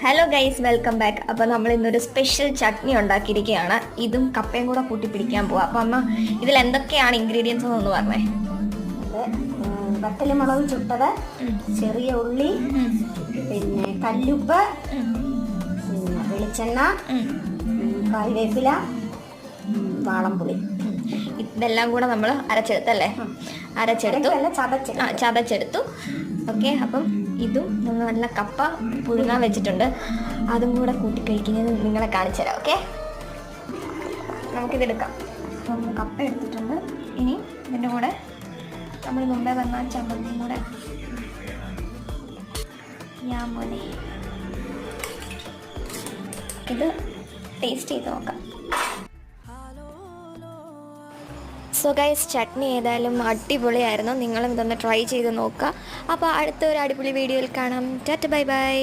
Hello guys, welcome back. അപ്പോൾ നമ്മൾ ഇന്നൊരു സ്പെഷ്യൽ ചട്നി ഉണ്ടാക്കിയിരിക്കുകയാണ്. ഇതും കപ്പയും കൂടെ കൂട്ടി പിടിക്കാൻ പോവാം. അപ്പോൾ അമ്മ ഇതിൽ എന്തൊക്കെയാണ് ഇൻഗ്രീഡിയൻസ് എന്നൊന്ന് പറഞ്ഞേ. വറ്റൽമുളക് ചുട്ടത്, ചെറിയ ഉള്ളി, പിന്നെ കല്ലുപ്പ്, പിന്നെ വെളിച്ചെണ്ണ, കറിവേപ്പില, വാളംപുളി. ഇതെല്ലാം കൂടെ നമ്മൾ അരച്ചെടുത്തല്ലേ? ചതച്ചെടുത്തു. ഓക്കെ, അപ്പം ഇതും നല്ല കപ്പ പുഴുങ്ങാൻ വെച്ചിട്ടുണ്ട്. അതും കൂടെ കൂട്ടി കഴിക്കുന്നത് നിങ്ങളെ കാണിച്ചു തരാം. ഓക്കെ, നമുക്കിതെടുക്കാം. അപ്പം കപ്പ എടുത്തിട്ടുണ്ട്. ഇനി ഇതിൻ്റെ കൂടെ നമ്മൾ മുമ്പേ വന്ന ചമ്മന്തിയും കൂടെ മോനെ ഇത് ടേസ്റ്റ് ചെയ്ത് നോക്കാം. സോ ഗൈസ്, ചട്നി ഏതായാലും അടിപൊളിയായിരുന്നു. നിങ്ങളും ഇതൊന്ന് ട്രൈ ചെയ്ത് നോക്കുക. അപ്പോൾ അടുത്ത ഒരു അടിപൊളി വീഡിയോയിൽ കാണാം. Tata, bye bye.